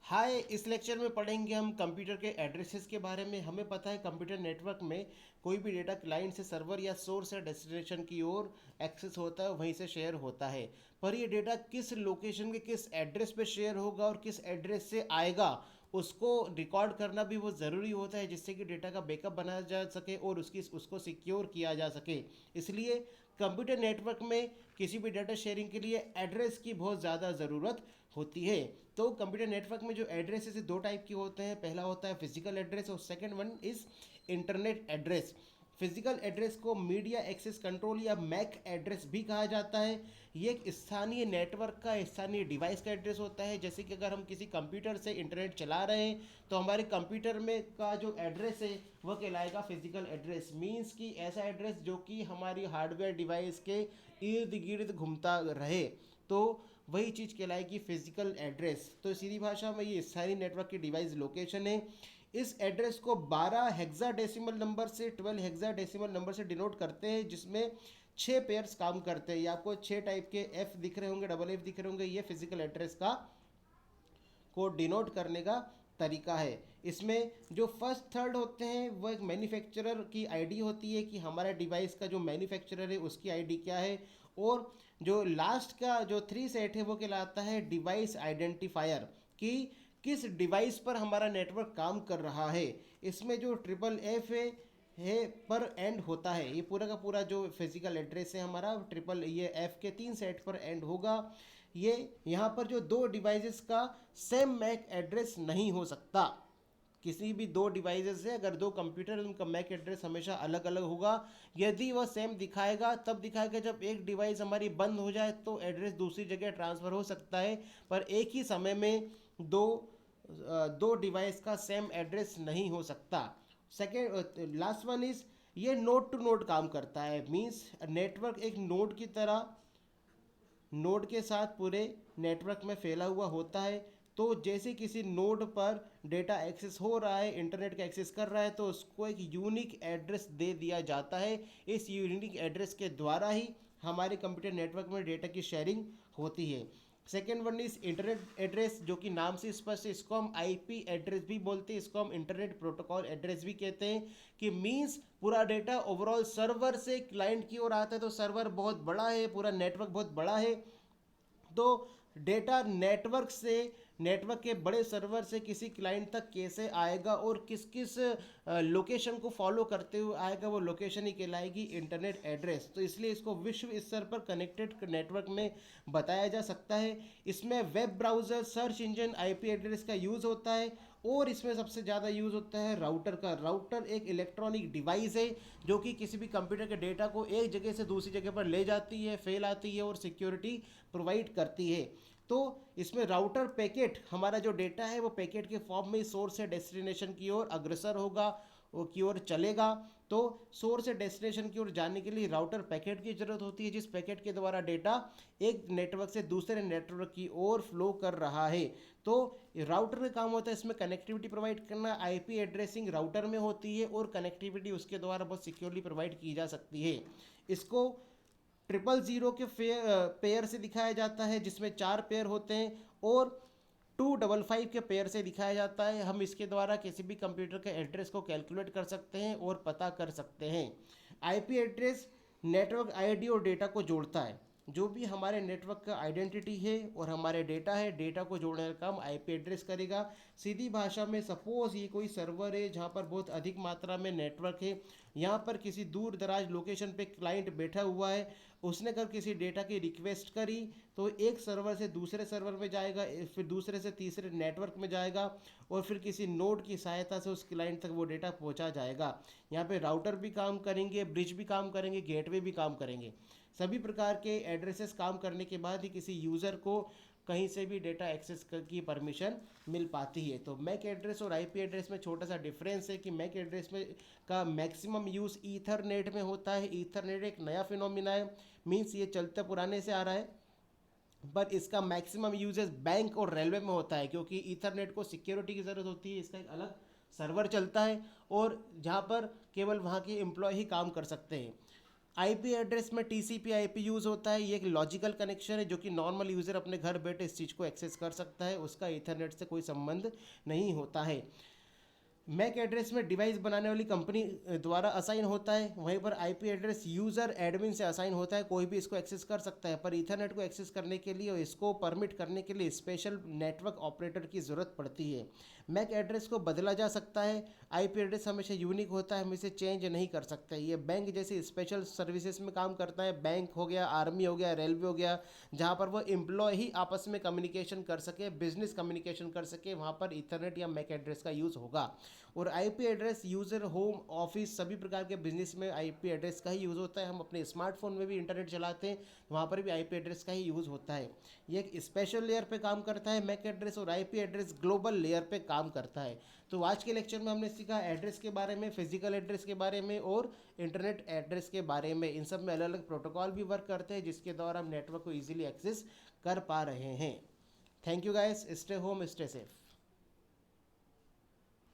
हाय, इस लेक्चर में पढ़ेंगे हम कंप्यूटर के एड्रेसेस के बारे में। हमें पता है कंप्यूटर नेटवर्क में कोई भी डेटा क्लाइंट से सर्वर या सोर्स या डेस्टिनेशन की ओर एक्सेस होता है, वहीं से शेयर होता है। पर ये डेटा किस लोकेशन के किस एड्रेस पे शेयर होगा और किस एड्रेस से आएगा, उसको रिकॉर्ड करना भी वो ज़रूरी होता है, जिससे कि डेटा का बैकअप बनाया जा सके और उसको सिक्योर किया जा सके। इसलिए कंप्यूटर नेटवर्क में किसी भी डाटा शेयरिंग के लिए एड्रेस की बहुत ज़्यादा ज़रूरत होती है। तो कंप्यूटर नेटवर्क में जो एड्रेस है दो टाइप के होते हैं। पहला होता है फिजिकल एड्रेस और second one is internet address. Physical address को मीडिया एक्सेस कंट्रोल या मैक एड्रेस भी कहा जाता है। ये एक स्थानीय नेटवर्क का, स्थानीय डिवाइस का एड्रेस होता है। जैसे कि अगर हम किसी कंप्यूटर से इंटरनेट चला रहे हैं तो हमारे कंप्यूटर में का जो एड्रेस है वह कहलाएगा फिजिकल एड्रेस। मीन्स कि ऐसा एड्रेस जो कि हमारी हार्डवेयर डिवाइस के इर्द गिर्द घूमता रहे, तो वही चीज़ कहलाएगी फिजिकल एड्रेस। तो सीधी भाषा में ये स्थानीय नेटवर्क की डिवाइस लोकेशन है। इस एड्रेस को 12 हेक्साडेसिमल नंबर से 12 हेक्साडेसिमल नंबर से डिनोट करते हैं, जिसमें 6 पेयर्स काम करते हैं। ये आपको 6 टाइप के एफ दिख रहे होंगे, डबल एफ दिख रहे होंगे। ये फिजिकल एड्रेस का को डिनोट करने का तरीका है। इसमें जो फर्स्ट थर्ड होते हैं वो एक मैन्युफैक्चरर की आईडी होती है कि हमारा डिवाइस का जो मैन्युफैक्चरर है उसकी आईडी क्या है। और जो लास्ट का जो 3 सेट है वो कहलाता है डिवाइस आइडेंटिफायर, कि किस डिवाइस पर हमारा नेटवर्क काम कर रहा है। इसमें जो ट्रिपल एफ है पर एंड होता है। ये पूरा का पूरा जो फिजिकल एड्रेस है हमारा ट्रिपल ये एफ के 3 सेट पर एंड होगा। ये यहाँ पर जो दो डिवाइसेस का सेम मैक एड्रेस नहीं हो सकता। किसी भी दो डिवाइसेस से अगर दो कंप्यूटर, उनका मैक एड्रेस हमेशा अलग अलग होगा। यदि वह सेम दिखाएगा तब दिखाएगा जब एक डिवाइस हमारी बंद हो जाए तो एड्रेस दूसरी जगह ट्रांसफ़र हो सकता है, पर एक ही समय में दो डिवाइस का सेम एड्रेस नहीं हो सकता। सेकेंड लास्ट वन इज ये नोड टू नोड काम करता है। मीन्स नेटवर्क एक नोड की तरह नोड के साथ पूरे नेटवर्क में फैला हुआ होता है। तो जैसे किसी नोड पर डेटा एक्सेस हो रहा है, इंटरनेट का एक्सेस कर रहा है, तो उसको एक यूनिक एड्रेस दे दिया जाता है। इस यूनिक एड्रेस के द्वारा ही हमारे कंप्यूटर नेटवर्क में डेटा की शेयरिंग होती है। Second one is internet address, जो कि नाम से स्पष्ट है। इसको हम आईपी एड्रेस भी बोलते हैं, इसको हम इंटरनेट प्रोटोकॉल एड्रेस भी कहते हैं। कि मीन्स पूरा डेटा ओवरऑल सर्वर से क्लाइंट की ओर आता है, तो सर्वर बहुत बड़ा है, पूरा नेटवर्क बहुत बड़ा है। तो डेटा नेटवर्क से, नेटवर्क के बड़े सर्वर से किसी क्लाइंट तक कैसे आएगा और किस किस लोकेशन को फॉलो करते हुए आएगा, वो लोकेशन ही कहलाएगी इंटरनेट एड्रेस। तो इसलिए इसको विश्व स्तर पर कनेक्टेड नेटवर्क में बताया जा सकता है। इसमें web browser, search engine, IP address का यूज़ होता है। और इसमें सबसे ज़्यादा यूज़ होता है राउटर का। राउटर एक इलेक्ट्रॉनिक डिवाइस है जो कि किसी भी कंप्यूटर के डेटा को एक जगह से दूसरी जगह पर ले जाती है, फैलाती है और सिक्योरिटी प्रोवाइड करती है। तो इसमें राउटर पैकेट, हमारा जो डेटा है वो पैकेट के फॉर्म में सोर्स से डेस्टिनेशन की ओर अग्रसर होगा, वो की ओर चलेगा। तो सोर्स से डेस्टिनेशन की ओर जाने के लिए राउटर पैकेट की ज़रूरत होती है, जिस पैकेट के द्वारा डेटा एक नेटवर्क से दूसरे नेटवर्क की ओर फ्लो कर रहा है। तो राउटर का काम होता है इसमें कनेक्टिविटी प्रोवाइड करना। आईपी एड्रेसिंग राउटर में होती है और कनेक्टिविटी उसके द्वारा बहुत सिक्योरली प्रोवाइड की जा सकती है। इसको 000 के पेयर से दिखाया जाता है, जिसमें 4 पेयर होते हैं, और 255 के पेयर से दिखाया जाता है। हम इसके द्वारा किसी भी कंप्यूटर के एड्रेस को कैलकुलेट कर सकते हैं और पता कर सकते हैं। आईपी एड्रेस नेटवर्क आईडी और डेटा को जोड़ता है। जो भी हमारे नेटवर्क का आइडेंटिटी है और हमारे डेटा है, डेटा को जोड़ने का काम आईपी एड्रेस करेगा। सीधी भाषा में सपोज ये कोई सर्वर है जहाँ पर बहुत अधिक मात्रा में नेटवर्क है, यहाँ पर किसी दूर दराज लोकेशन पे क्लाइंट बैठा हुआ है, उसने अगर किसी डेटा की रिक्वेस्ट करी तो एक सर्वर से दूसरे सर्वर में जाएगा, फिर दूसरे से तीसरे नेटवर्क में जाएगा और फिर किसी नोड की सहायता से उस क्लाइंट तक वो डेटा पहुंचा जाएगा। यहाँ पे राउटर भी काम करेंगे, ब्रिज भी काम करेंगे, गेटवे भी काम करेंगे। सभी प्रकार के एड्रेसेस काम करने के बाद ही किसी यूज़र को कहीं से भी डेटा एक्सेस की परमिशन मिल पाती है। तो मैक एड्रेस और आईपी एड्रेस में छोटा सा डिफरेंस है कि मैक एड्रेस में का मैक्सिमम यूज़ ईथरनेट में होता है। ईथरनेट एक नया फिनोमिना है, मीन्स ये चलते पुराने से आ रहा है, पर इसका मैक्सिमम यूजेस बैंक और रेलवे में होता है, क्योंकि ईथरनेट को सिक्योरिटी की ज़रूरत होती है। इसका एक अलग सर्वर चलता है और जहाँ पर केवल वहाँ के एम्प्लॉय ही काम कर सकते हैं। आईपी एड्रेस में टीसीपी आईपी यूज़ होता है। ये एक लॉजिकल कनेक्शन है जो कि नॉर्मल यूज़र अपने घर बैठे इस चीज़ को एक्सेस कर सकता है, उसका ईथरनेट से कोई संबंध नहीं होता है। मैक एड्रेस में डिवाइस बनाने वाली कंपनी द्वारा असाइन होता है, वहीं पर आईपी एड्रेस यूज़र एडमिन से असाइन होता है, कोई भी इसको एक्सेस कर सकता है। पर ईथरनेट को एक्सेस करने के लिए और इसको परमिट करने के लिए स्पेशल नेटवर्क ऑपरेटर की ज़रूरत पड़ती है। मैक एड्रेस को बदला जा सकता है। आईपी एड्रेस हमेशा यूनिक होता है, हम इसे चेंज नहीं कर सकते। ये बैंक जैसे स्पेशल सर्विसेज में काम करता है, बैंक हो गया, आर्मी हो गया, रेलवे हो गया, जहाँ पर वो एम्प्लॉय ही आपस में कम्युनिकेशन कर सके, बिजनेस कम्युनिकेशन कर सके, वहाँ पर ईथरनेट या मैक एड्रेस का यूज़ होगा। और IP address user, home, office, सभी प्रकार के बिजनेस में आईपी एड्रेस का ही यूज़ होता है। हम अपने स्मार्टफोन में भी इंटरनेट चलाते हैं, वहाँ पर भी आईपी एड्रेस का ही यूज़ होता है। ये एक स्पेशल लेयर पे काम करता है मैक एड्रेस, और आईपी एड्रेस ग्लोबल लेयर पे काम करता है। तो आज के लेक्चर में हमने सीखा एड्रेस के बारे में, फिजिकल एड्रेस के बारे में और इंटरनेट एड्रेस के बारे में। इन सब में अलग अलग प्रोटोकॉल भी वर्क करते हैं जिसके द्वारा हम नेटवर्क को ईजिली एक्सेस कर पा रहे हैं। Thank you guys, stay home, stay safe.